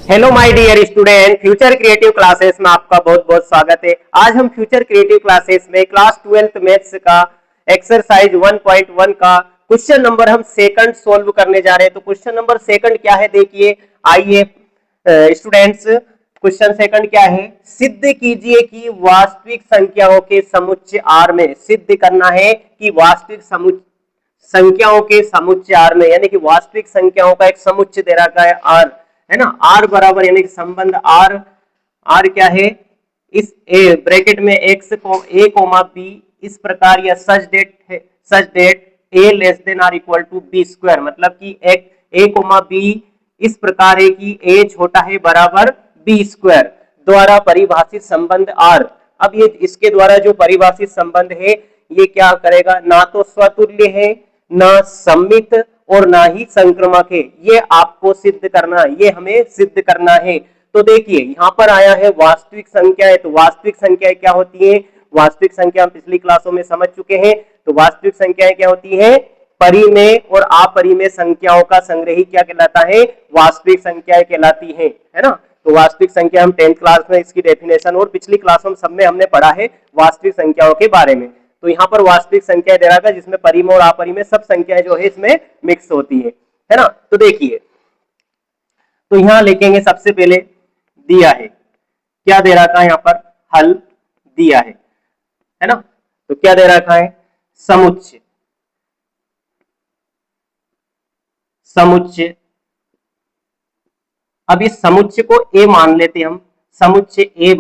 Hello my dear student, future creative classes में आपका बहुत बहुत स्वागत है। आज हम फ्यूचर क्रिएटिव क्लासेस में क्लास 12th मैथ्स का एक्सरसाइज 1.1 का क्वेश्चन नंबर हम सेकंड सोल्व करने जा रहे हैं। तो क्वेश्चन नंबर सेकंड क्या है, देखिए। आइए स्टूडेंट्स, क्वेश्चन सेकंड क्या है, सिद्ध कीजिए कि वास्तविक संख्याओं के समुच्चय आर में, सिद्ध करना है कि वास्तविक संख्याओं के समुच्चय आर में, यानी कि वास्तविक संख्याओं का एक समुच्चय दे रखा है आर, है ना। आर बराबर यानी कि संबंध आर, आर क्या है, इस ए ब्रैकेट में एक्स को ए कोमा बी इस प्रकार या such that A less than or equal to B square, मतलब कि एक ए कोमा बी इस प्रकार है कि ए छोटा है बराबर बी स्क्वायर द्वारा परिभाषित संबंध आर। अब ये इसके द्वारा जो परिभाषित संबंध है ये क्या करेगा, ना तो स्वतुल्य है, ना सम्मित और ना ही संक्रमक है। ये आपको सिद्ध करना है, ये हमें सिद्ध करना है। तो देखिए यहाँ पर आया है वास्तविक संख्या है, तो वास्तविक संख्या क्या होती है, वास्तविक संख्या हम पिछली क्लासों में समझ चुके हैं। तो वास्तविक संख्याएं क्या होती है, परिमेय और अपरिमेय संख्याओं का संग्रह ही क्या कहलाता है, वास्तविक संख्याएं कहलाती है ना। तो वास्तविक संख्या हम 10th क्लास में इसकी डेफिनेशन और पिछली क्लासों में सब में हमने पढ़ा है वास्तविक संख्याओं के बारे में। तो यहाँ पर वास्तविक संख्या दे रखा है जिसमें परिमेय और अपरिमेय सब संख्याएं जो है इसमें मिक्स होती है ना। तो देखिए, तो यहाँ लिखेंगे सबसे पहले दिया है, क्या दे रखा है यहाँ पर, हल दिया है ना। तो क्या दे रखा है, समुच्चय, समुच्चय। अब इस समुच्चय को ए मान लेते हम, समुच्चय ए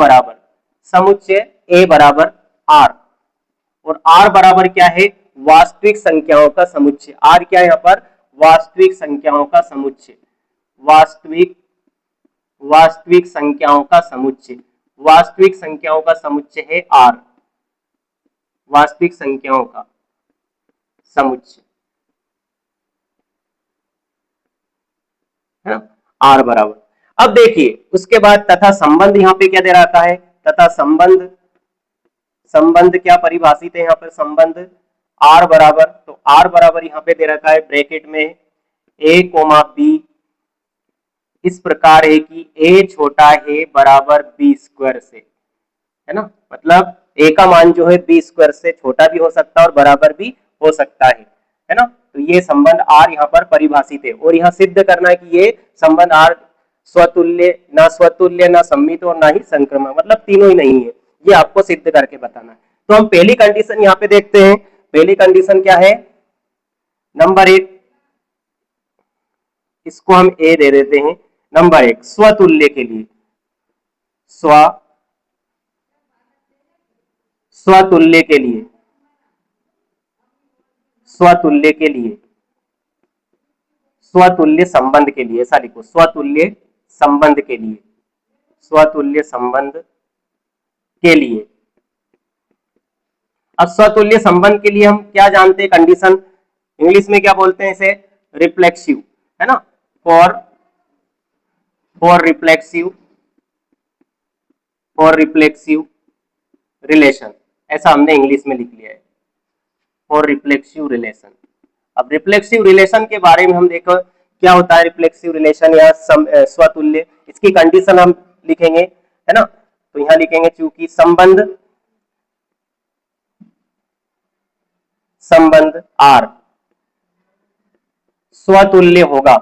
बराबर आर, और आर बराबर क्या है, वास्तविक संख्याओं का समुच्चय। आर क्या है यहाँ पर, वास्तविक संख्याओं का समुच्चय, वास्तविक संख्याओं का समुच्चय, वास्तविक संख्याओं का समुच्चय है आर, वास्तविक संख्याओं का समुच्चय है ना, आर बराबर। अब देखिए उसके बाद तथा संबंध यहाँ पे क्या दे रखा है, तथा संबंध, संबंध क्या परिभाषित है यहाँ पर, संबंध आर बराबर, तो आर बराबर यहाँ पे दे रखा है ब्रैकेट में ए कोमा बी इस प्रकार है कि ए छोटा है बराबर बी स्क्वायर से, है ना। मतलब ए का मान जो है बी स्क्वायर से छोटा भी हो सकता है और बराबर भी हो सकता है ना। तो ये संबंध आर यहाँ पर परिभाषित है, और यहाँ सिद्ध करना है कि ये संबंध आर स्वतुल्य, ना स्वतुल्य, ना सम्मित और ना ही संक्रमण, मतलब तीनों ही नहीं है, ये आपको सिद्ध करके बताना है। तो हम पहली कंडीशन यहाँ पे देखते हैं। पहली कंडीशन क्या है, नंबर 1, इसको हम ए दे देते हैं। नंबर 1, स्वतुल्य के लिए, स्वतुल्य के लिए, स्वतुल्य के लिए, स्वतुल्य संबंध के लिए, ऐसा लिखो, स्वतुल्य संबंध के लिए, स्वतुल्य संबंध के लिए। अब स्वतुल्य संबंध के लिए हम क्या जानते हैं, कंडीशन इंग्लिश में क्या बोलते हैं इसे, रिफ्लेक्सिव, है ना। फॉर रिफ्लेक्सिव रिलेशन, ऐसा हमने इंग्लिश में लिख लिया है, फॉर रिफ्लेक्सिव रिलेशन। अब रिफ्लेक्सिव रिलेशन के बारे में हम देखो क्या होता है रिफ्लेक्सिव रिलेशन या स्वतुल्य, इसकी कंडीशन हम लिखेंगे, है ना। तो यहां लिखेंगे चूंकि संबंध आर स्वतुल्य होगा,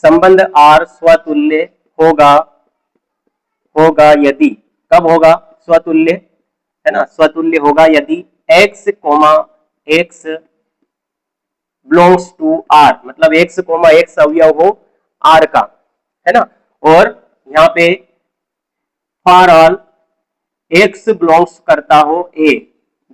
संबंध आर स्वतुल्य होगा यदि, कब होगा स्वतुल्य, है ना, स्वतुल्य होगा यदि x, x belongs to R, मतलब x, x अवयव हो आर का, है ना। और यहाँ पे फॉर ऑल x बिलोंग्स करता हो ए,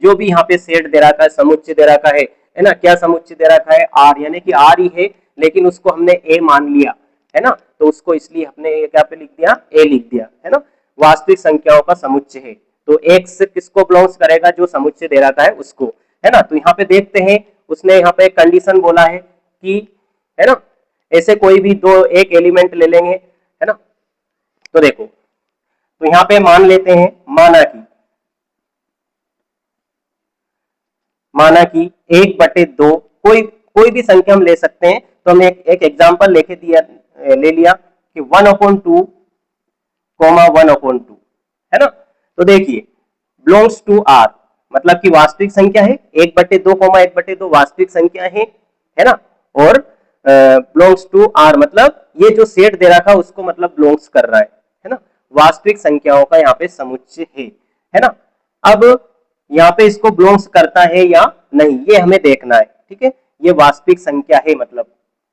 जो भी यहाँ पे सेट दे रखा है, समुच्चय दे रखा है ना, क्या समुच्चय दे रखा है, आर, यानी कि आर ही है लेकिन उसको हमने ए मान लिया, है ना। तो उसको इसलिए हमने क्या पे लिख दिया, ए लिख दिया, है ना। वास्तविक संख्याओं का समुच्चय है, तो एक्स किसको बिलोंग्स करेगा, जो समुच्चय दे रखा है उसको, है ना। तो यहाँ पे देखते हैं उसने यहाँ पे एक कंडीशन बोला है कि, है ना, ऐसे कोई भी दो एक एलिमेंट ले लेंगे, है ना। तो देखो, तो यहाँ पे मान लेते हैं, माना कि 1/2, कोई भी संख्या हम ले सकते हैं। तो हम एक एग्जांपल ले लिया कि 1/2 कोमा 1/2 है ना। तो देखिए बिलोंग्स टू आर मतलब कि वास्तविक संख्या है, 1/2 कोमा 1/2 वास्तविक संख्या है ना। और बिलोंग्स टू आर मतलब ये जो सेट दे रखा उसको मतलब बिलोंग्स कर रहा है ना। वास्तविक संख्याओं का यहाँ पे समुच्चय है ना। अब यहाँ पे इसको बिलोंग्स करता है या नहीं ये हमें देखना है, ठीक है। ये वास्तविक संख्या है मतलब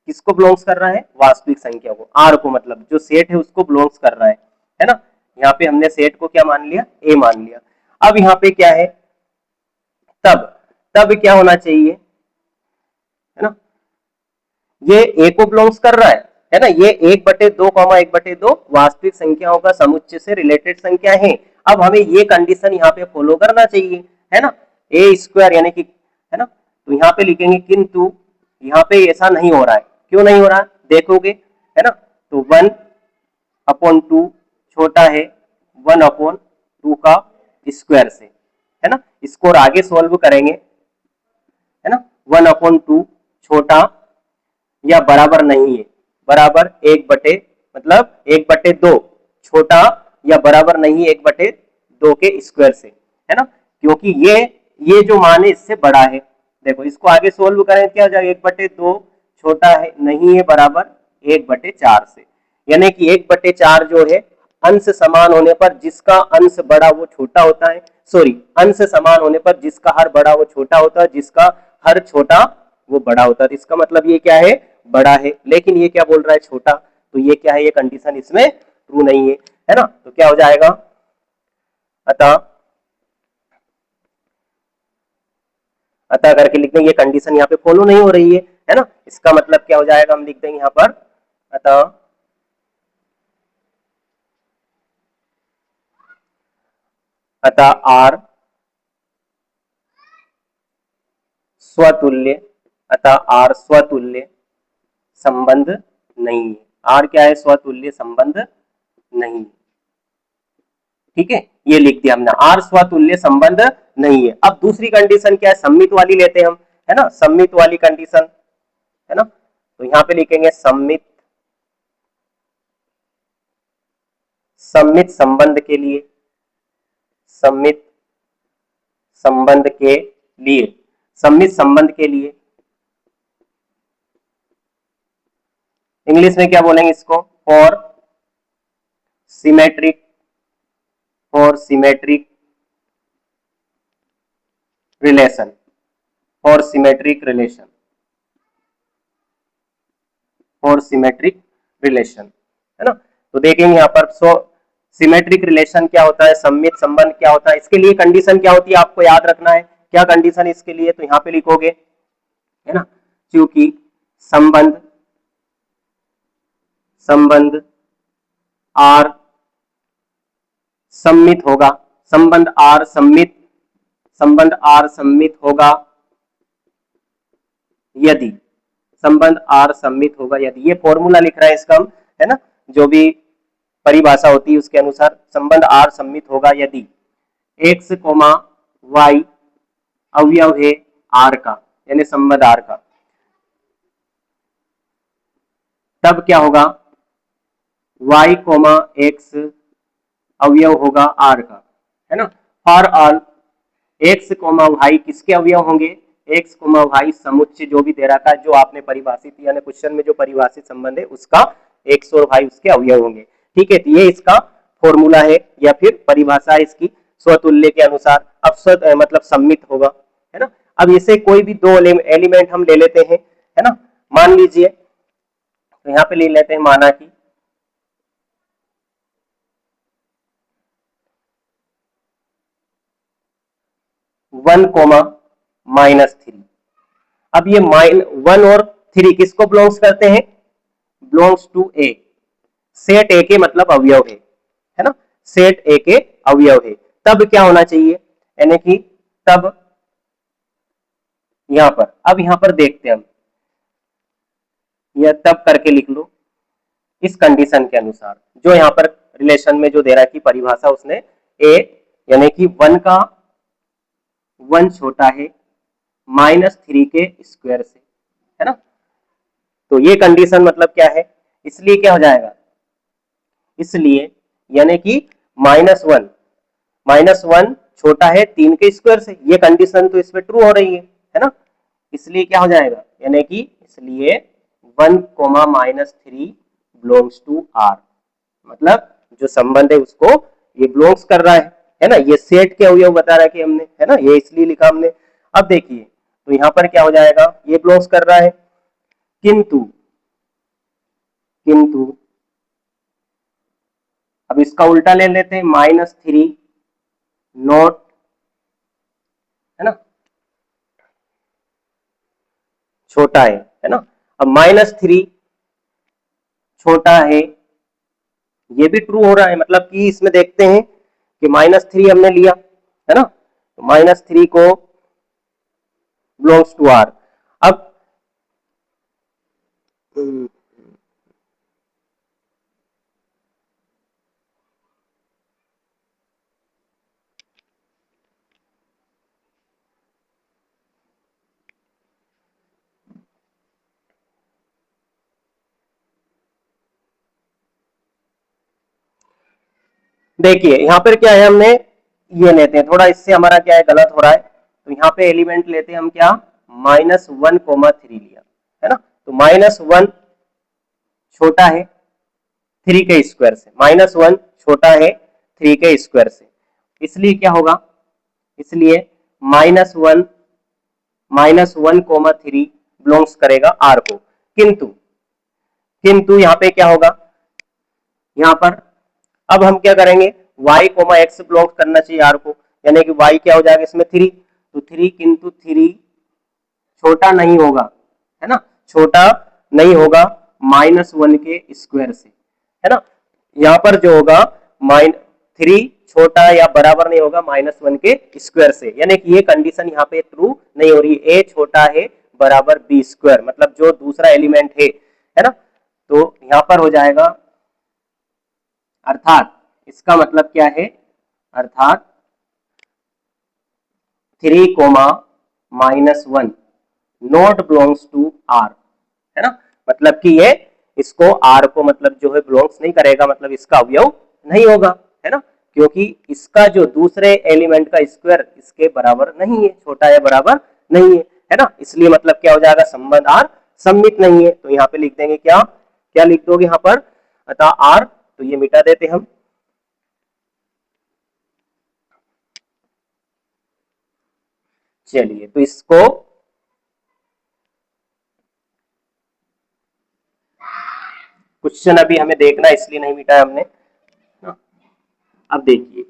किसको बिलोंग्स कर रहा है, वास्तविक संख्या को, आर को, मतलब जो सेट है उसको बिलोंग्स कर रहा है ना। यहाँ पे हमने सेट को क्या मान लिया, ए मान लिया। अब यहाँ पे क्या है, तब तब क्या होना चाहिए, है ना, ये ए को बिलोंग्स कर रहा है ना। ये 1/2 1/2 वास्तविक संख्याओं का समुच्चय से रिलेटेड संख्या है। अब हमें ये कंडीशन यहाँ पे फॉलो करना चाहिए, है ना, ए स्क्वायर यानी कि, है ना। तो यहाँ पे लिखेंगे किंतु यहाँ पे ऐसा नहीं हो रहा है, क्यों नहीं हो रहा देखोगे, है ना। तो 1/2 छोटा है 1/2 का स्क्वायर से, है ना। इसको और आगे सोल्व करेंगे, है ना। 1/2 छोटा या बराबर नहीं है, बराबर 1/, मतलब 1/2 छोटा या बराबर नहीं 1/2 के स्क्वायर से, है ना। क्योंकि ये जो मान है इससे बड़ा है। देखो इसको आगे सोल्व करें क्या हो जाएगा, 1/2 छोटा है नहीं है बराबर 1/4 से, यानी कि 1/4 जो है अंश समान होने पर जिसका अंश बड़ा वो छोटा होता है, सॉरी अंश समान होने पर जिसका हर बड़ा वो छोटा होता है, जिसका हर छोटा वो बड़ा होता है। तो इसका मतलब ये क्या है, बड़ा है, लेकिन ये क्या बोल रहा है छोटा, तो ये क्या है, ये कंडीशन इसमें ट्रू नहीं है ना। तो क्या हो जाएगा, अतः करके लिख देंगे, ये कंडीशन यहाँ पे फॉलो नहीं हो रही है ना। इसका मतलब क्या हो जाएगा, हम लिख देंगे यहाँ पर अतः आर स्वतुल्य, अतः आर स्वतुल्य संबंध नहीं है। आर क्या है, स्वतुल्य संबंध नहीं है, ठीक है, ये लिख दिया हमने, आर स्वतुल्य संबंध नहीं है। अब दूसरी कंडीशन क्या है, सम्मित वाली लेते हैं हम, है ना, सम्मित वाली कंडीशन, है ना। तो यहां पे लिखेंगे सम्मित संबंध के लिए, सम्मित संबंध के लिए, सम्मित संबंध के लिए इंग्लिश में क्या बोलेंगे इसको, for symmetric relation, for symmetric relation, for symmetric relation, है ना। तो देखेंगे यहाँ पर सिमेट्रिक रिलेशन क्या होता है, सम्मित संबंध क्या होता है, इसके लिए कंडीशन क्या होती है आपको याद रखना है। क्या कंडीशन इसके लिए, तो यहाँ पे लिखोगे, है ना, क्योंकि संबंध आर सम्मित होगा, संबंध आर सम्मित होगा यदि, संबंध आर सम्मित होगा यदि, ये फॉर्मूला लिख रहा है इसका हम, है ना, जो भी परिभाषा होती है उसके अनुसार संबंध आर सम्मित होगा यदि x, y अवयव है आर का, यानी संबंध आर का, तब क्या होगा, y, x अवयव होगा आर का, है ना। फॉर ऑल x, y किसके अवयव होंगे, x, y समुच्चय जो भी दे रखा है, जो आपने परिभाषित यानी क्वेश्चन में जो परिभाषित संबंध है उसका x और y उसके अवयव होंगे, ठीक है। तो ये इसका फॉर्मूला है या फिर परिभाषा है इसकी स्वतुल्य के अनुसार। अब मतलब सम्मित होगा, है ना। अब इसे कोई भी दो एलिमेंट हम ले लेते हैं, है ना, मान लीजिए, तो यहाँ पे ले लेते हैं माना कि 1, -3। अब ये 1 और 3 किसको बिलोंग्स करते हैं, belongs to A, set A के मतलब अवयव है ना, सेट ए के अवयव है। तब क्या होना चाहिए, यानी कि तब यहां पर, अब यहां पर देखते हैं हम, यह तब करके लिख लो इस कंडीशन के अनुसार, जो यहां पर रिलेशन में जो दे रहा है कि परिभाषा उसने ए यानी कि 1 छोटा है -3 के स्क्वायर से, है ना। तो ये कंडीशन मतलब क्या है, इसलिए क्या हो जाएगा, इसलिए यानी कि -1 छोटा है 3 के स्क्वायर से, ये कंडीशन तो इसमें ट्रू हो रही है ना, इसलिए क्या हो जाएगा, यानी कि इसलिए 1, -3 बिलोंग्स टू आर, मतलब जो संबंध है उसको ये बिलोंग्स कर रहा है ना, ये सेट के अवयव बता रहा है कि हमने, है ना, ये इसलिए लिखा हमने। अब देखिए तो यहां पर क्या हो जाएगा, ये बिलोंग्स कर रहा है, किंतु किंतु अब इसका उल्टा ले लेते हैं, -3 नॉट, है ना, छोटा है ना। अब -3 छोटा है, ये भी ट्रू हो रहा है, मतलब कि इसमें देखते हैं कि -3 हमने लिया है ना, तो -3 को बिलोंग्स टू आर। अब देखिए यहां पर क्या है, हमने ये लेते हैं, थोड़ा इससे हमारा क्या है गलत हो रहा है, तो यहाँ पे एलिमेंट लेते हैं हम क्या, -1,3 लिया है ना, तो -1 छोटा है 3 के स्क्वायर से, -1 छोटा है 3 के स्क्वायर से, इसलिए क्या होगा, इसलिए -1 बिलोंग्स करेगा आर को। किंतु किंतु यहाँ पे क्या होगा, यहाँ पर अब हम क्या करेंगे, y, x बिलोंग करना चाहिए आर को, यानी कि y क्या हो जाएगा इसमें 3, तो 3 किंतु 3 छोटा नहीं होगा, है ना, छोटा नहीं होगा -1 के स्क्वायर से, है ना, यहाँ पर जो होगा 3 छोटा या बराबर नहीं होगा -1 के स्क्वायर से, यानी कि ये कंडीशन यहाँ पे ट्रू नहीं हो रही, a छोटा है बराबर b स्क्वायर, मतलब जो दूसरा एलिमेंट है ना, तो यहाँ पर हो जाएगा, अर्थात इसका मतलब क्या है, अर्थात 3, -1 नॉट बिलोंग्स टू आर, है ना, मतलब कि ये इसको आर को मतलब जो है बिलोंग्स नहीं करेगा, मतलब इसका अवयव नहीं होगा, है ना, क्योंकि इसका जो दूसरे एलिमेंट का स्क्वायर इसके बराबर नहीं है, छोटा या बराबर नहीं है ना, इसलिए मतलब क्या हो जाएगा, संबंध आर सम्मित नहीं है। तो यहाँ पे लिख देंगे क्या, क्या लिख दोगे यहाँ पर, अतः आर, तो ये मिटा देते हम, चलिए तो इसको क्वेश्चन अभी हमें देखना है इसलिए नहीं मिटाया हमने। अब देखिए,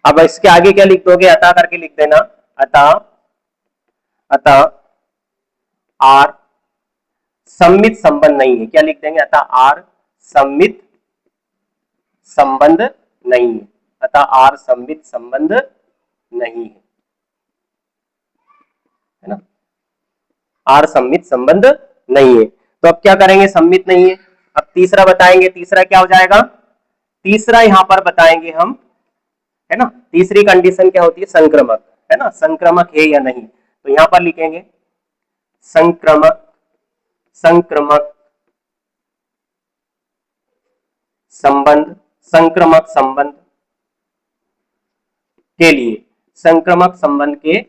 अब इसके आगे क्या लिख दोगे, अतः करके लिख देना, अतः अतः आर सम्मित संबंध नहीं है, क्या लिख देंगे, अतः आर सम्मित संबंध नहीं है, अतः आर सम्मित संबंध नहीं है ना, आर सम्मित संबंध नहीं है। तो अब क्या करेंगे, सम्मित नहीं है, अब तीसरा बताएंगे, तीसरा क्या हो जाएगा, तीसरा यहां पर बताएंगे हम, है ना, तीसरी कंडीशन क्या होती है, संक्रमक, है ना, संक्रमक है या नहीं, तो यहां पर लिखेंगे संक्रमक, संक्रमक संबंध, संक्रमक संबंध के लिए, संक्रमक संबंध के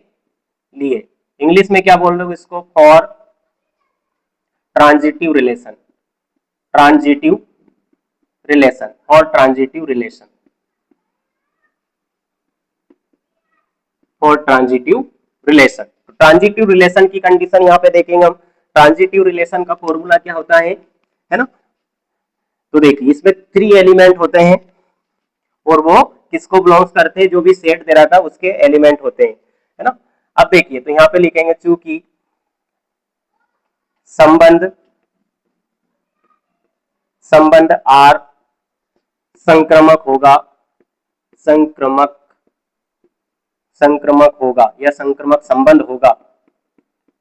लिए इंग्लिश में क्या बोल रहे हो इसको, for transitive relation, transitive relation और transitive relation, for transitive relation. Transitive relation की कंडीशन यहाँ पे देखेंगे हम, ट्रांजिटिव रिलेशन का फॉर्मूला क्या होता है ना, तो देखिए इसमें 3 एलिमेंट होते हैं और वो किसको बिलोंग्स करते हैं, जो भी सेट दे रहा था उसके एलिमेंट होते हैं, है ना। अब देखिए तो यहाँ पे लिखेंगे, चूंकि संबंध संबंध आर संक्रमक होगा, संक्रमक संक्रमक होगा या संक्रमक संबंध होगा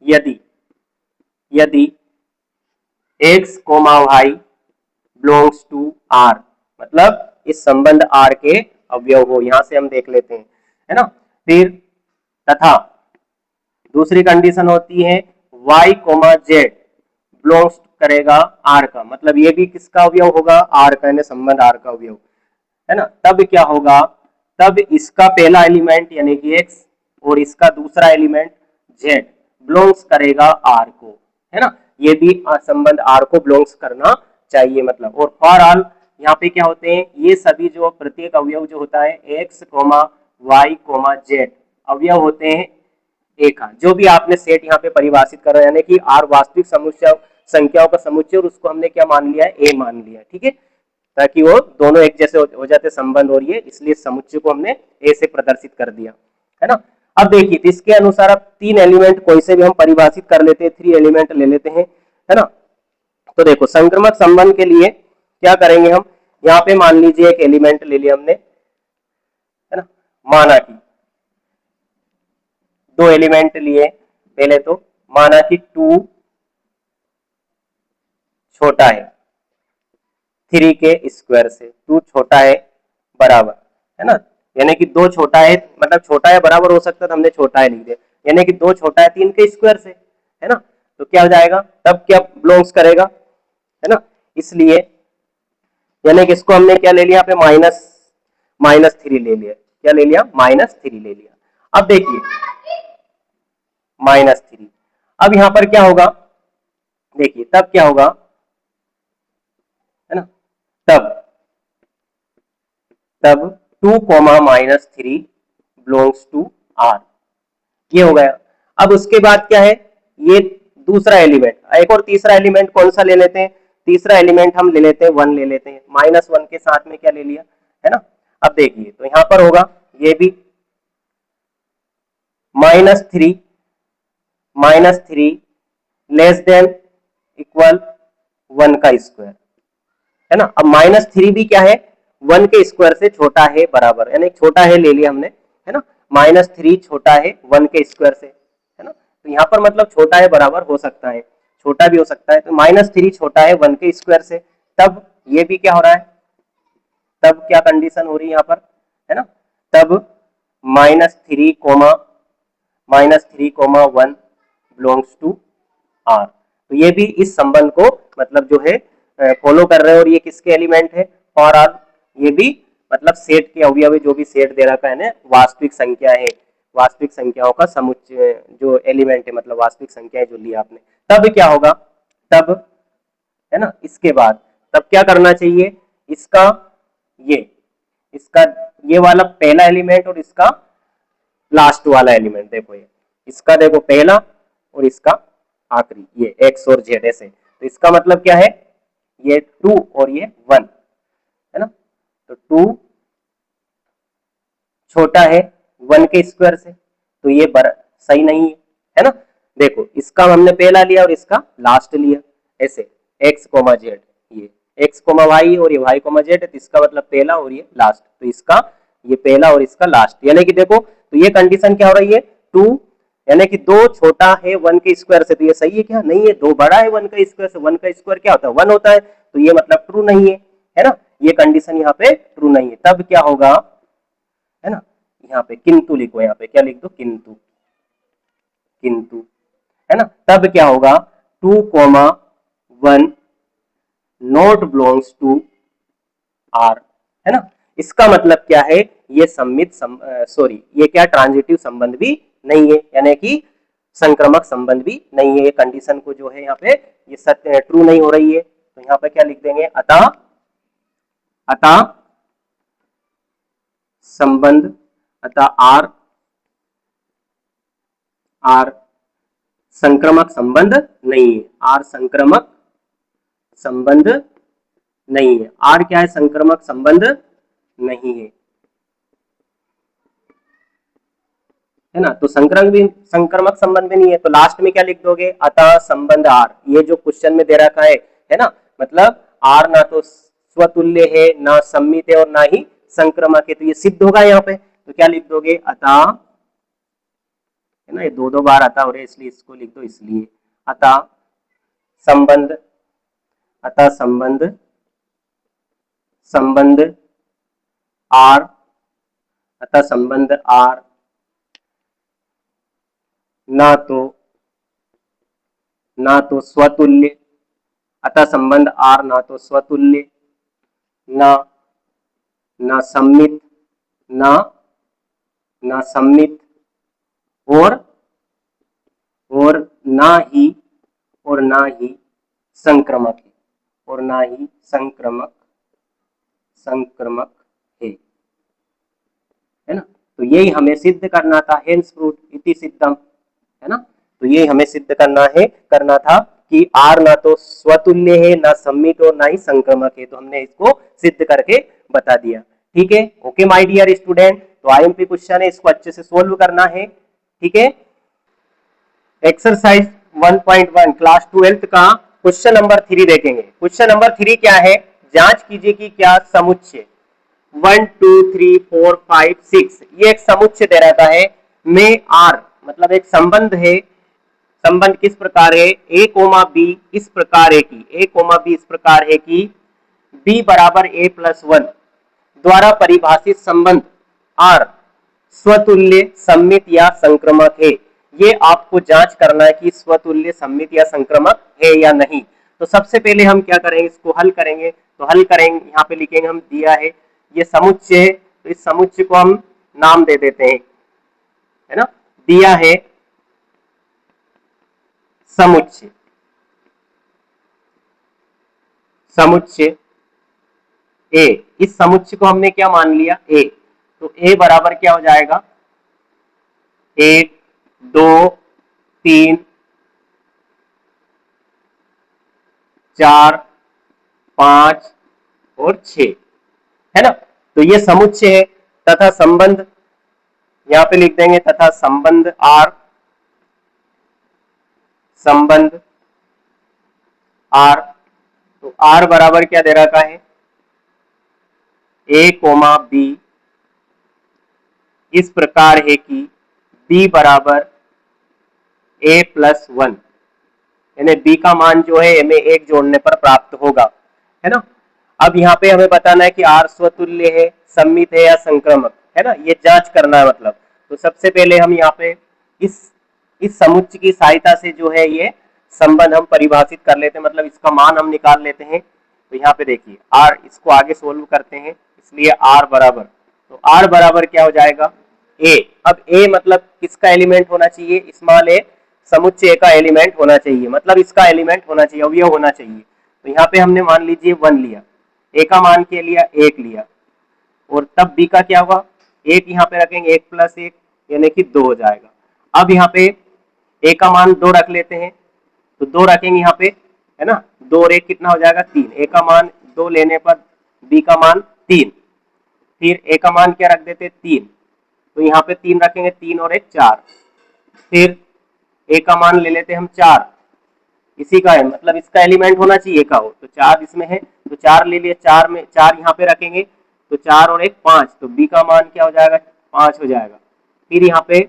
यदि यदि x, y belongs to R, मतलब इस संबंध आर के अवयव हो, यहां से हम देख लेते हैं, है ना। फिर तथा दूसरी कंडीशन होती है y, z बिलोंग्स करेगा आर का, मतलब ये भी किसका अवयव होगा, आर का, यानी संबंध आर का अवयव है ना। तब क्या होगा, तब इसका पहला एलिमेंट यानी कि एक्स और इसका दूसरा एलिमेंट जेड बिलोंग्स करेगा आर को, है ना। ये भी संबंध आर को बिलोंग्स करना चाहिए मतलब। और फॉर ऑल यहाँ पे क्या होते हैं, ये सभी जो प्रत्येक अवयव जो होता है x comma y comma z अवयव होते हैं ए का। जो भी आपने सेट यहाँ पे परिभाषित कर रहे हैं, यानी कि आर वास्तविक समुच्चय संख्याओं का समुच्चय, और उसको हमने क्या मान लिया है, ए मान लिया, ठीक है, ताकि वो दोनों एक जैसे हो जाते संबंध, और ये इसलिए समुच्चय को हमने ए से प्रदर्शित कर दिया, है ना। अब देखिए इसके अनुसार अब तीन एलिमेंट कोई से भी हम परिभाषित कर लेते हैं, 3 एलिमेंट ले लेते हैं, है ना। तो देखो संक्रमक संबंध के लिए क्या करेंगे हम, यहाँ पे मान लीजिए एक एलिमेंट ले लिया हमने, है ना, माना कि 2 एलिमेंट लिए, पहले तो माना कि 2 छोटा है 3 के स्क्वायर से, 2 छोटा है बराबर, है ना, यानी कि 2 छोटा है, मतलब छोटा है बराबर हो सकता है, तो हमने छोटा है लिख दिया, यानी कि 2 छोटा है 3 के स्क्वायर से, है ना। तो क्या हो जाएगा, तब क्या बिलोंग्स करेगा, है ना। इसलिए यानी कि इसको हमने क्या ले लिया, यहाँ पे -3 ले लिया, क्या ले लिया, -3 ले लिया। अब देखिए -3, अब यहां पर क्या होगा, देखिए तब क्या होगा, है ना, तब तब 2 कोमा -3 बिलोंग्स टू आर, ये हो गया। अब उसके बाद क्या है, ये दूसरा एलिमेंट, एक और तीसरा एलिमेंट कौन सा ले लेते हैं, तीसरा एलिमेंट हम ले लेते हैं 1 ले लेते हैं, -1 के साथ में क्या ले लिया, है ना। अब देखिए तो यहां पर होगा ये भी -3 लेस देन इक्वल 1 का स्क्वायर, है ना। अब -3 भी क्या है, 1 के स्क्वायर से छोटा है बराबर, यानी छोटा है ले लिया हमने, है ना। -3 छोटा है 1 के स्क्वायर से, है ना। तो यहाँ पर मतलब छोटा है बराबर हो सकता है, छोटा भी हो सकता है, तो -3 छोटा है 1 के स्क्वायर से, तब ये भी क्या हो रहा है, तब क्या कंडीशन हो रही है यहाँ पर, है ना, तब -3 कोमा 1 बिलोंग्स टू आर। तो ये भी इस संबंध को मतलब जो है फॉलो कर रहे हैं, और ये किसके एलिमेंट है, फॉर आर, ये भी मतलब सेट के अवयव, जो भी सेट दे रखा है ना, वास्तविक संख्या है, वास्तविक संख्याओं का समुच्चय जो एलिमेंट है, मतलब वास्तविक संख्याएं जो लिया आपने। तब क्या होगा, तब, है ना, इसके बाद तब क्या करना चाहिए, इसका ये इसका ये वाला पहला एलिमेंट और इसका लास्ट वाला एलिमेंट, देखो ये इसका, देखो पहला और इसका आखिरी, ये एक्स और जेड ऐसे, तो इसका मतलब क्या है, ये 2 और ये 1, है ना। तो 2 छोटा है 1 के स्क्वायर से, तो ये सही नहीं है ना। देखो इसका हमने पहला लिया और इसका लास्ट लिया, ऐसे एक्स कोमा जेड, ये एक्स कोमा वाई और ये वाई कोमा जेड है, तो इसका मतलब पहला और ये लास्ट, तो इसका ये पहला और इसका लास्ट, यानी कि देखो तो ये कंडीशन क्या हो रही है, 2 यानी कि 2 छोटा है 1 के स्क्वायर से, तो ये सही है क्या, नहीं है, 2 बड़ा है 1 का स्क्वायर से, 1 का स्क्वायर क्या होता है 1 होता है, तो ये मतलब ट्रू नहीं है ना, ये कंडीशन यहाँ पे ट्रू नहीं है। तब क्या होगा, है ना, यहाँ पे किंतु लिखो, यहाँ पे क्या लिख दो, किंतु, किंतु, है ना। तब क्या होगा, 2 comma 1 not belongs to R, है ना। इसका मतलब क्या है, ये सम्मित सॉरी ये क्या ट्रांजिटिव संबंध भी नहीं है, यानी कि संक्रमक संबंध भी नहीं है, ये कंडीशन को जो है यहाँ पे ये सत्य ट्रू नहीं हो रही है, तो यहाँ पे क्या लिख देंगे, अतः अतः संबंध, अतः आर आर संक्रमक संबंध नहीं है, आर संक्रमक संबंध नहीं है, आर क्या है, संक्रमक संबंध नहीं है ना। तो संक्रमक संबंध भी नहीं है, तो लास्ट में क्या लिख दोगे, अतः संबंध आर, ये जो क्वेश्चन में दे रखा है ना, मतलब आर ना तो स्वतुल्य है, ना सम्मित है, और ना ही संक्रमक है, तो ये सिद्ध होगा यहाँ पे, तो क्या लिख दोगे, अतः, है ना, ये 2 बार आता हो रहा है इसलिए इसको लिख दो, इसलिए अतः संबंध, अतः संबंध संबंध आर, अतः संबंध आर ना तो स्वतुल्य, अतः संबंध आर ना तो स्वतुल्य, ना सम्मित, ना सम्मित और ना ही संक्रमक है, और ना ही संक्रमक है ना। तो यही हमें सिद्ध करना था, हेंस प्रूव्ड इति सिद्धम, है ना। तो यही हमें सिद्ध करना था कि आर ना तो स्वतुल्य है, ना सम्मित और ना ही संक्रमक है। तो हमने इसको सिद्ध करके बता दिया। ठीक है, ओके माय डियर स्टूडेंट। तो आईएमपी क्वेश्चन है, इसको अच्छे से सोल्व करना है। ठीक है, एक्सरसाइज 1.1 क्लास 12th का क्वेश्चन नंबर 3 देखेंगे। क्वेश्चन नंबर 3 क्या है, जांच कीजिए कि क्या समुच्चय 1 2 3 4 5 6 ये एक समुच्चय दे रखा है में आर मतलब एक संबंध है। संबंध किस प्रकार है, ए कोमा बी इस प्रकार है कि बी बराबर ए प्लस 1 द्वारा परिभाषित संबंध आर स्वतुल्य, सम्मित या संक्रमक है। ये आपको जांच करना है कि स्वतुल्य, सम्मित या संक्रमक है या नहीं। तो सबसे पहले हम क्या करेंगे, इसको हल करेंगे। तो हल करेंगे, यहाँ पे लिखेंगे हम दिया है ये समुच्चय है, तो इस समुच्चय को हम नाम दे देते हैं, है ना। दिया है समुच्चय, ए, इस समुच्चय को हमने क्या मान लिया, ए। तो ए बराबर क्या हो जाएगा, 1 2 3 4 5 और 6, है ना। तो ये समुच्चय है तथा संबंध यहां पे लिख देंगे, तथा संबंध आर, तो आर बराबर क्या दे रखा है, ए कोमा बी इस प्रकार है कि बी बराबर ए प्लस 1, यानी बी का मान जो है ए में 1 जोड़ने पर प्राप्त होगा, है ना। अब यहाँ पे हमें बताना है कि आर स्वतुल्य है, सम्मित है या संक्रमक, है ना, ये जांच करना है मतलब। तो सबसे पहले हम यहाँ पे इस समुच्चय की सहायता से जो है ये संबंध हम परिभाषित कर लेते हैं, मतलब इसका मान हम निकाल लेते हैं। तो यहाँ पे देखिए आर, इसको आगे सोल्व करते हैं, इसलिए आर बराबर, तो आर बराबर क्या हो जाएगा, ए। अब ए मतलब किसका एलिमेंट होना चाहिए, स्मॉल ए, समुच्चय का एलिमेंट होना चाहिए, मतलब इसका एलिमेंट होना चाहिए, अवयव होना चाहिए। तो यहाँ पे हमने मान लीजिए 1 लिया, ए का मान क्या लिया, 1 लिया, और तब बी का क्या हुआ, 1 यहाँ पे रखेंगे, 1 प्लस 1 यानी कि 2 हो जाएगा। अब यहाँ पे ए का मान 2 रख लेते हैं, तो 2 रखेंगे यहाँ पे, है ना, 2 और 1 कितना हो जाएगा, 3। ए का मान 2 लेने पर बी का मान 3, फिर ए का मान क्या रख देते, 3, तो यहाँ पे 3 रखेंगे, 3 और 1 4, फिर ए का मान ले लेते हम 4, इसी का है मतलब इसका एलिमेंट होना चाहिए का हो, तो 4 इसमें है, तो 4 ले लिए, 4 में 4 यहाँ पे रखेंगे, तो 4 और 1 5, तो बी का मान क्या हो जाएगा, 5 हो जाएगा। फिर यहाँ पे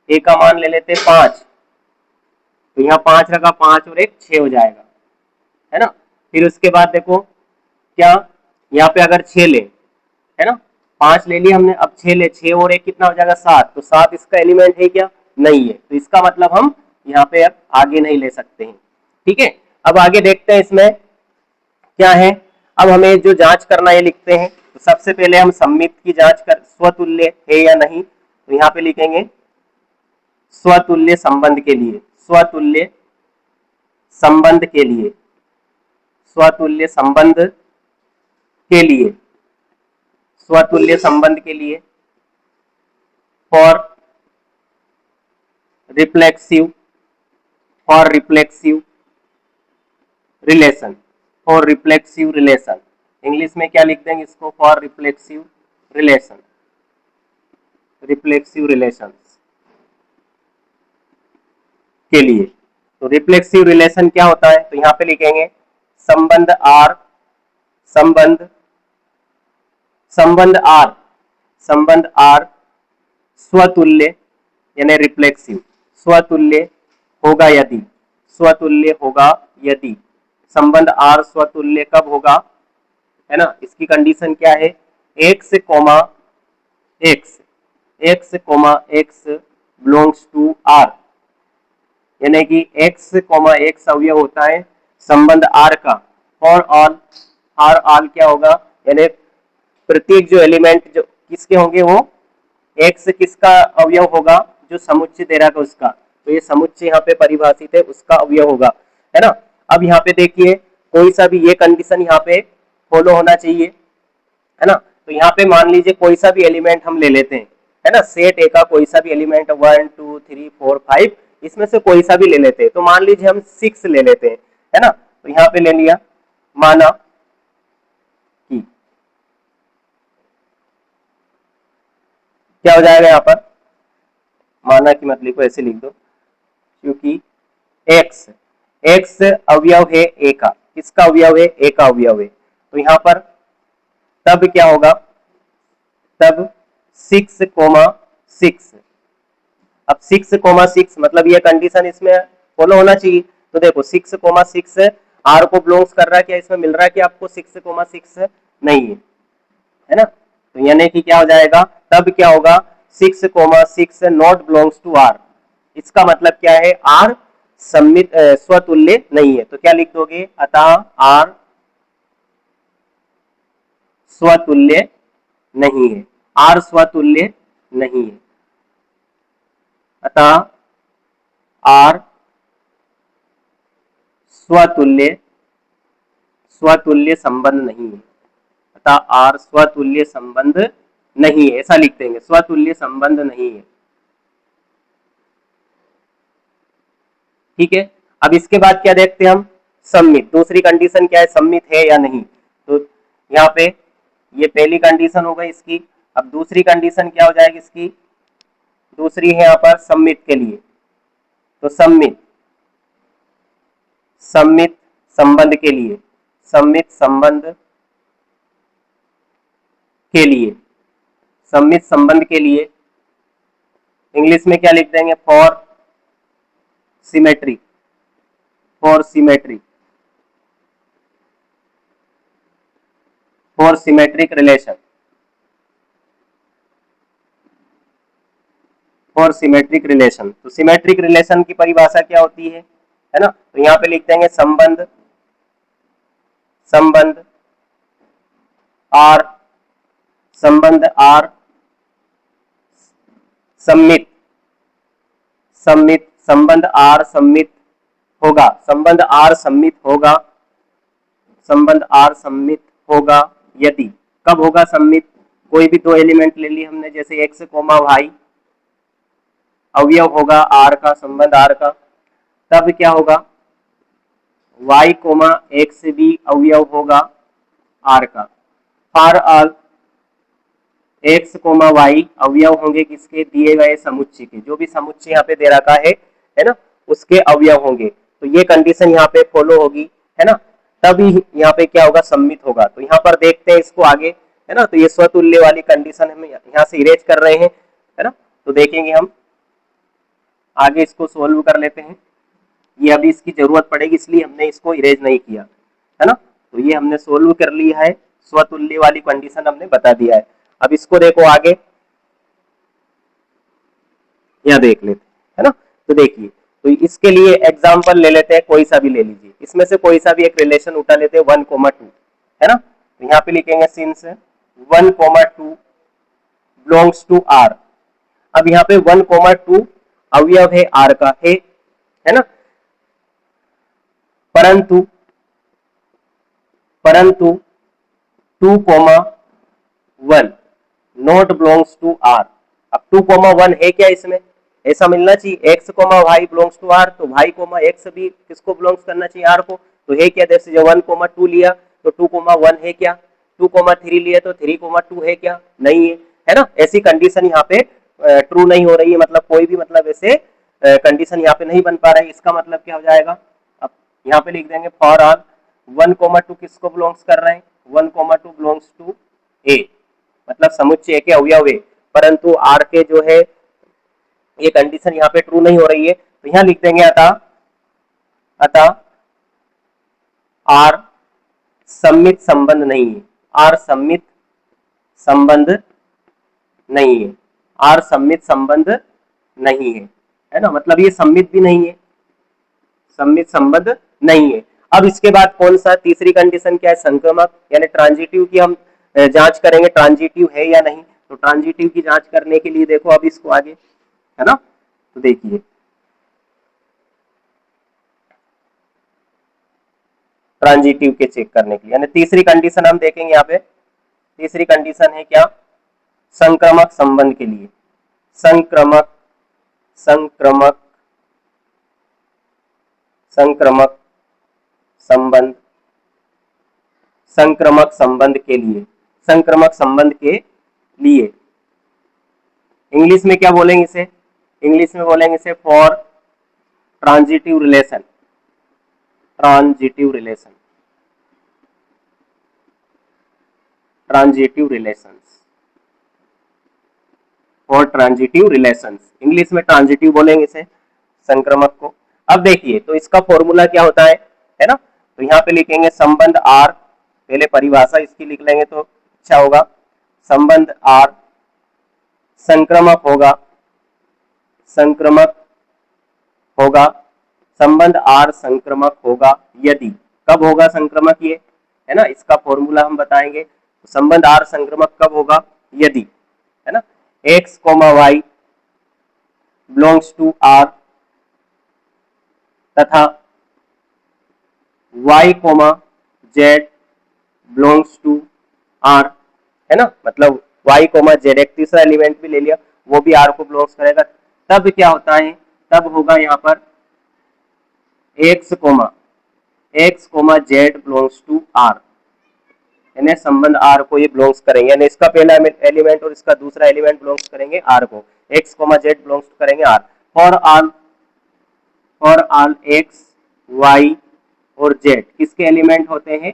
ए का मान ले लेते 5, तो यहाँ 5 रखा, 5 और 1 6 हो जाएगा, है ना। फिर उसके बाद देखो क्या, यहाँ पे अगर 6 ले, है ना, 5 ले लिया हमने, अब 6 ले, 6 और 1 कितना हो जाएगा 7, तो 7 इसका एलिमेंट है क्या, नहीं है, तो इसका मतलब हम यहाँ पे अब आगे नहीं ले सकते हैं। ठीक है, अब आगे देखते हैं इसमें क्या है। अब हमें जो जांच करना है लिखते हैं, तो सबसे पहले हम सम्मित की जांच कर, स्वतुल्य है या नहीं, तो यहाँ पे लिखेंगे स्वतुल्य संबंध के लिए, स्वतुल्य संबंध के लिए, स्वतुल्य संबंध के लिए, स्वतुल्य संबंध के लिए for reflexive relation, for reflexive relation, English में क्या लिख देंगे इसको, for reflexive relation, reflexive relation के लिए। तो रिफ्लेक्सिव रिलेशन क्या होता है, तो यहाँ पे लिखेंगे संबंध आर, संबंध आर स्वतुल्य यानी रिफ्लेक्सिव, स्वतुल्य होगा यदि, स्वतुल्य होगा यदि, संबंध आर स्वतुल्य कब होगा, है ना, इसकी कंडीशन क्या है, x comma x belongs to R, यानी कि x, x अवयव होता है संबंध आर का फॉर ऑल क्या होगा, यानी प्रत्येक जो एलिमेंट जो किसके होंगे वो एक्स किसका अवयव होगा, जो समुच्चय दे रहा था उसका, तो ये समुच्चय यहाँ पे परिभाषित है उसका अवयव होगा, है ना। अब यहाँ पे देखिए कोई सा भी ये कंडीशन यहाँ पे फॉलो होना चाहिए, है ना। तो यहाँ पे मान लीजिए कोई सा भी एलिमेंट हम ले लेते हैं, है ना, सेट ए का कोई सा भी एलिमेंट 1 2 3 4 5 इसमें से कोई सा भी ले लेते हैं, तो मान लीजिए हम 6 ले लेते हैं, है ना। तो यहाँ पे ले लिया, माना कि क्या हो जाएगा यहाँ पर, माना कि मत लिखो, ऐसे लिख दो, क्योंकि एक्स एक्स अवयव है ए का, किसका अवयव है, ए का अवयव है, तो यहाँ पर तब क्या होगा, तब 6,6, अब 6,6 मतलब ये कंडीशन इसमें फॉलो होना चाहिए, तो देखो 6,6 आर को बिलोंग्स कर रहा है क्या, इसमें मिल रहा है कि आपको 6,6 नहीं है ना, तो यानी कि क्या हो जाएगा, तब क्या होगा 6,6 नॉट बिलोंग्स टू आर, इसका मतलब क्या है, आर सम्मित स्वतुल्य नहीं है, तो क्या लिख दोगे, अतः आर स्वतुल्य नहीं है, आर स्वतुल्य नहीं है, अतः आर स्वतुल्य संबंध नहीं है, अतः आर स्वतुल्य संबंध नहीं है, ऐसा लिख देंगे, स्वतुल्य संबंध नहीं है, ठीक है। अब इसके बाद क्या देखते हैं हम, सम्मित, दूसरी कंडीशन क्या है, सम्मित है या नहीं, तो यहाँ पे ये पहली कंडीशन हो गई इसकी, अब दूसरी कंडीशन क्या हो जाएगी इसकी, दूसरी है यहाँ पर सम्मित के लिए, तो सम्मित संबंध के लिए, सम्मित संबंध के लिए, सम्मित संबंध के लिए इंग्लिश में क्या लिख देंगे, for symmetry, for symmetric relation, for symmetric relation, तो सिमेट्रिक रिलेशन की परिभाषा क्या होती है ना, तो यहाँ पे लिख देंगे संबंध आर सम्मित संबंध आर सम्मित होगा, संबंध आर सम्मित होगा यदि, कब होगा सम्मित, कोई भी दो एलिमेंट ले लिए हमने, जैसे एक्स कोमा वाई अवयव होगा आर का, संबंध आर का, तब क्या होगा, y कोमा एक्स भी अवयव होगा आर का, for all x comma y अवयव होंगे किसके, दिए गए समुच्चय के, जो भी समुच्चय यहाँ पे दे रखा है ना, उसके अवयव होंगे, तो ये कंडीशन यहाँ पे फॉलो होगी, है ना, तभी यहाँ पे क्या होगा, सम्मित होगा। तो यहाँ पर देखते हैं इसको आगे, है ना, तो ये स्वतुल्य वाली कंडीशन हम यहाँ से इरेज कर रहे हैं, है ना, तो देखेंगे हम आगे इसको सोल्व कर लेते हैं, ये अभी इसकी जरूरत पड़ेगी इसलिए हमने इसको इरेज नहीं किया, है ना, तो ये हमने सोल्व कर लिया है, स्वतुल्य वाली कंडीशन हमने बता दिया है। अब इसको देखो आगे, यहाँ देख लेते है ना, तो देखिए, तो इसके लिए एग्जांपल ले लेते हैं, कोई सा भी ले लीजिए, इसमें से कोई सा भी एक रिलेशन उठा लेते हैं 1,2, है ना, तो यहाँ पे लिखेंगे सिंस 1,2 बिलोंग्स टू आर, अब यहाँ पे 1,2 अवयव है आर का, है ना, परंतु 2,1 नॉट बिलोंग्स टू आर, अब 2,1 है क्या इसमें, ऐसा मिलना चाहिए, x comma y belongs to R, तो भाई कोमा एक्स भी किसको बिलोंग्स करना चाहिए, आर को, तो है क्या, जैसे जो 1,2 लिया तो 2,1 है क्या, 2,3 लिया तो 3,2 है क्या, नहीं है ना, ऐसी कंडीशन यहाँ पे ट्रू नहीं हो रही है, मतलब कोई भी मतलब ऐसे कंडीशन यहाँ पे नहीं बन पा रहा है, इसका मतलब क्या हो जाएगा, अब यहाँ पे लिख देंगे फॉर ऑल 1,2 किसको बिलोंग्स कर रहे हैं, 1,2 बिलोंग्स टू ए, मतलब समुच्चय के अवयव है, परंतु आर के जो है ये कंडीशन यहाँ पे ट्रू नहीं हो रही है, तो यहाँ लिख देंगे अतः आर सम्मित संबंध नहीं है, आर सम्मित संबंध नहीं है, आर सम्मित संबंध नहीं है ना, मतलब ये सम्मित भी नहीं है, सम्मित संबंध नहीं है। अब इसके बाद कौन सा तीसरी कंडीशन क्या है, संक्रमक, यानी ट्रांजिटिव की हम जांच करेंगे ट्रांजिटिव है या नहीं। तो ट्रांजिटिव की जांच करने के लिए देखो अब इसको आगे, है ना, तो देखिए ट्रांजिटिव के चेक करने के लिए, यानी तीसरी कंडीशन हम देखेंगे यहाँ पे। तीसरी कंडीशन है क्या, संक्रमक संबंध के लिए, संक्रमक संक्रमक संक्रमक संबंध, संक्रमक संबंध के लिए, संक्रमक संबंध के लिए इंग्लिश में क्या बोलेंगे इसे, इंग्लिश में बोलेंगे इसे for transitive relation, transitive relation, transitive relations, for transitive relations, English में ट्रांजिटिव बोलेंगे इसे संक्रमक को। अब देखिए तो इसका फॉर्मूला क्या होता है ना, तो यहाँ पे लिखेंगे संबंध आर, पहले परिभाषा इसकी लिख लेंगे तो अच्छा होगा। संबंध आर संक्रमक होगा, संक्रमक होगा, संबंध आर संक्रमक होगा यदि, कब होगा संक्रमक ये, है ना, इसका फॉर्मूला हम बताएंगे। संबंध आर संक्रमक कब होगा, यदि, है ना, x, y belongs to R तथा y, z belongs to R, है ना, मतलब y, z एक तीसरा एलिमेंट भी ले लिया, वो भी r को बिलोंग्स करेगा। तब क्या होता है, तब होगा यहाँ पर x, z belongs to r, यानी संबंध r को ये बिलोंग्स करेंगे, यानी इसका पहला एलिमेंट और इसका दूसरा एलिमेंट बिलोंग्स करेंगे r को, x, z बिलोंग्स करेंगे r। For all x, y और z किसके एलिमेंट होते हैं,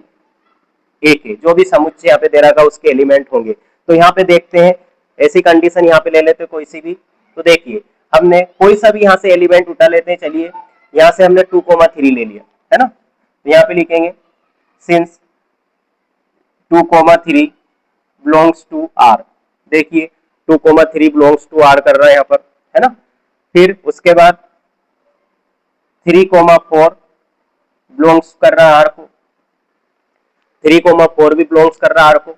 a के, जो भी समुच्चय यहाँ पे दे रखा उसके एलिमेंट होंगे। तो यहाँ पे देखते हैं, ऐसी कंडीशन यहाँ पे ले लेते कोई सी भी, तो देखिए हमने कोई सा भी यहाँ से एलिमेंट उठा लेते हैं, चलिए यहाँ से हमने 2,3 ले लिया, है ना, तो यहाँ पे लिखेंगे सिंस 2,3 बिलोंग्स टू आर, देखिए 2,3 बिलोंग्स टू आर कर रहा है यहाँ पर, है ना। फिर उसके बाद 3,4 बिलोंग्स कर रहा है आर को, 3,4 भी बिलोंग्स कर रहा है आर को,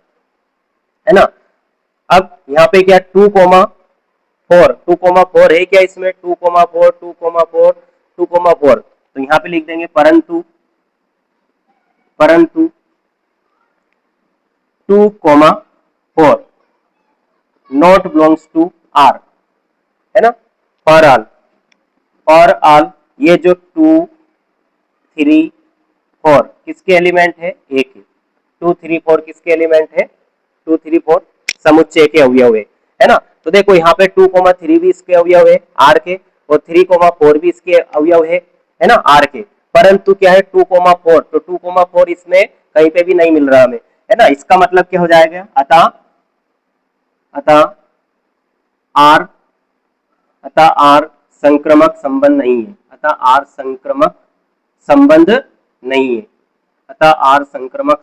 है ना। अब यहाँ पे क्या 2,4 है क्या इसमें, 2,4 2,4 2,4, तो यहाँ पे लिख देंगे परंतु 2,4 नॉट बिलोंग्स टू आर, है ना। फॉर ऑल ये जो 2, 3, 4 किसके एलिमेंट है, ए के, 2, 3, 4 किसके एलिमेंट है, 2, 3, 4 समुच्चय के अवयव है ना। तो देखो यहाँ पे 2,3 भी इसके अवयव है आर के, और 3,4 भी इसके अवयव है ना आर के, परंतु क्या है 2,4, तो 2,4 इसमें कहीं पे भी नहीं मिल रहा हमें, है ना। इसका मतलब क्या हो जाएगा, अतः आर संक्रमक संबंध नहीं है, अतः आर संक्रमक संबंध नहीं है, अतः आर संक्रमक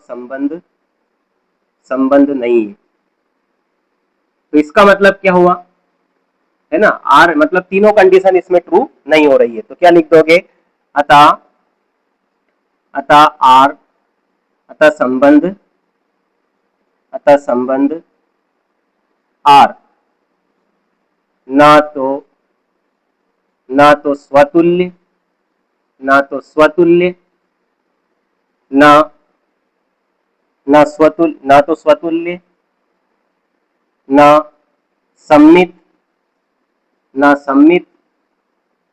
संबंध नहीं है। तो इसका मतलब क्या हुआ, है ना, आर मतलब तीनों कंडीशन इसमें ट्रू नहीं हो रही है, तो क्या लिख दोगे, अतः आर, अतः संबंध आर ना तो स्वतुल्य, ना स्वतुल्य, ना सम्मित,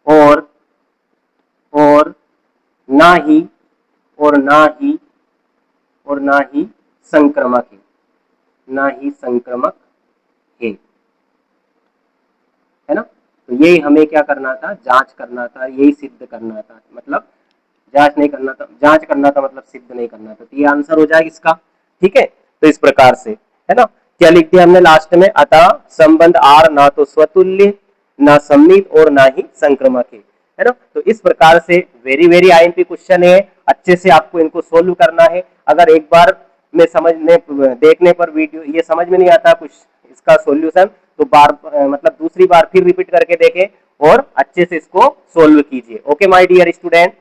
और ना ही संक्रमक है ना। तो यही हमें क्या करना था, जांच करना था, यही सिद्ध करना था, मतलब जांच नहीं करना था, जांच करना था मतलब सिद्ध नहीं करना था। तो ये आंसर हो जाएगा इसका, ठीक है। तो इस प्रकार से, है ना, क्या लिख दिया हमने लास्ट में, अतः संबंध आर ना तो स्वतुल्य, ना सम्मित और ना ही संक्रमक है ना। तो इस प्रकार से वेरी आईएमपी क्वेश्चन है, अच्छे से आपको इनको सोल्व करना है। अगर एक बार में समझने देखने पर वीडियो ये समझ में नहीं आता कुछ इसका सॉल्यूशन, तो बार मतलब दूसरी बार फिर रिपीट करके देखें और अच्छे से इसको सोल्व कीजिए। Okay my dear student.